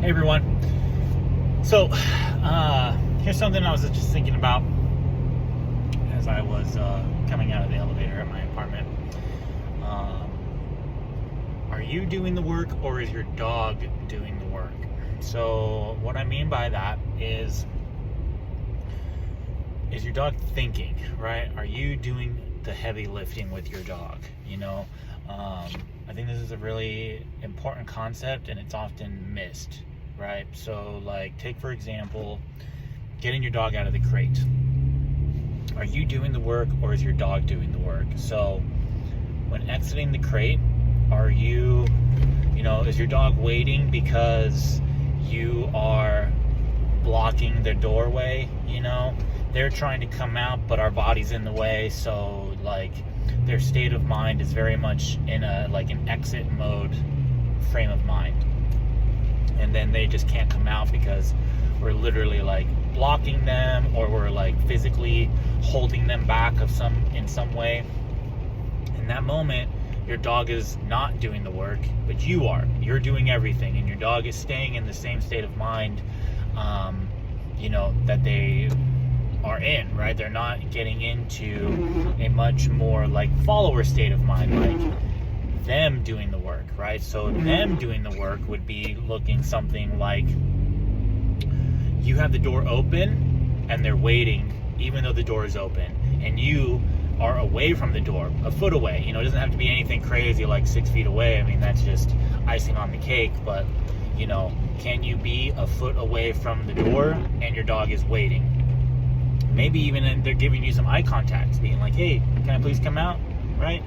Hey everyone. So, here's something I was just thinking about as I was coming out of the elevator at my apartment. Are you doing the work, or is your dog doing the work? So, what I mean by that is your dog thinking, right? Are you doing the heavy lifting with your dog? I think this is a really important concept, and it's often missed, right? So, like, take for example, getting your dog out of the crate. Are you doing the work, or is your dog doing the work? So, when exiting the crate, are you, is your dog waiting because you are blocking their doorway? They're trying to come out, but our body's in the way, so like their state of mind is very much in an exit mode frame of mind, and then they just can't come out because we're literally like blocking them, or we're like physically holding them back in some way. In that moment, your dog is not doing the work, but you're doing everything, and your dog is staying in the same state of mind that they are in, right? They're not getting into a much more like follower state of mind, like them doing the work, right? So them doing the work would be looking something like you have the door open and they're waiting even though the door is open, and you are away from the door, a foot away. It doesn't have to be anything crazy like 6 feet away. I mean, that's just icing on the cake, but can you be a foot away from the door and your dog is waiting? Maybe even they're giving you some eye contact, being like, hey, can I please come out, right?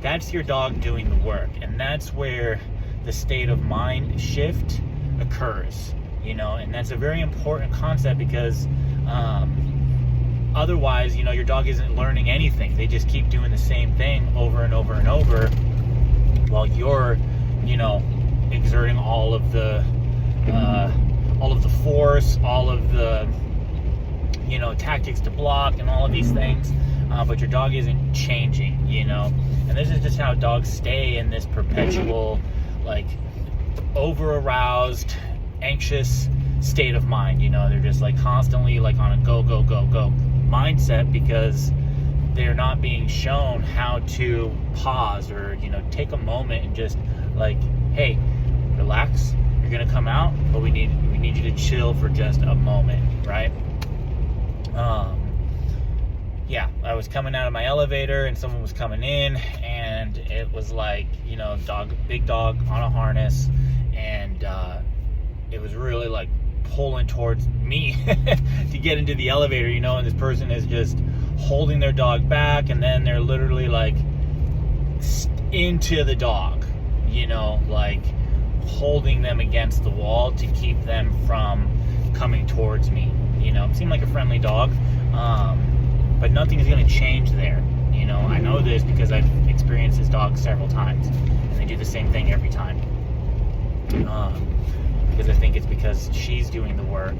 That's your dog doing the work, and that's where the state of mind shift occurs, and that's a very important concept, because otherwise, your dog isn't learning anything. They just keep doing the same thing over and over and over, while you're, exerting all of the force, all of the tactics to block and all of these things, but your dog isn't changing, and this is just how dogs stay in this perpetual, like, over aroused, anxious state of mind. They're just like constantly like on a go mindset, because they're not being shown how to pause or take a moment and just like, hey, relax, you're gonna come out, but we need you to chill for just a moment, right? I was coming out of my elevator and someone was coming in, and it was like, big dog on a harness, and it was really like pulling towards me to get into the elevator, and this person is just holding their dog back, and then they're literally like into the dog, like holding them against the wall to keep them from coming towards me. It seemed like a friendly dog, but nothing is going to change there. I know this because I've experienced this dog several times, and they do the same thing every time. Because I think it's because she's doing the work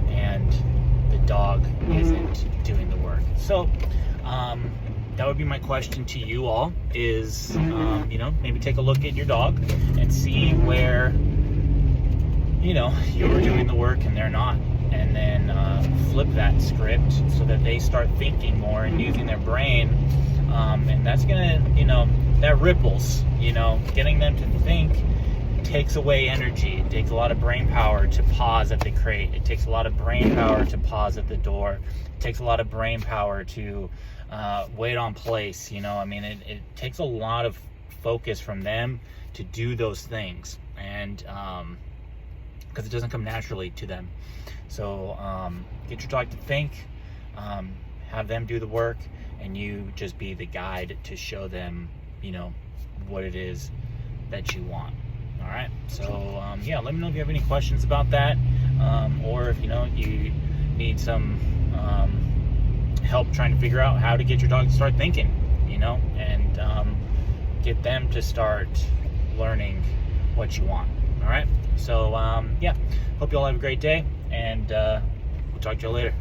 and the dog isn't doing the work. So that would be my question to you all is, maybe take a look at your dog and see where, you're doing the work and they're not. And then flip that script so that they start thinking more and using their brain. And that's going to, that ripples, getting them to think takes away energy. It takes a lot of brain power to pause at the crate. It takes a lot of brain power to pause at the door. It takes a lot of brain power to wait on place. It takes a lot of focus from them to do those things, and because it doesn't come naturally to them. So get your dog to think, have them do the work, and you just be the guide to show them, what it is that you want. All right. So let me know if you have any questions about that, or if you need some help trying to figure out how to get your dog to start thinking, and get them to start learning what you want. All right. So hope you all have a great day, and we'll talk to you later.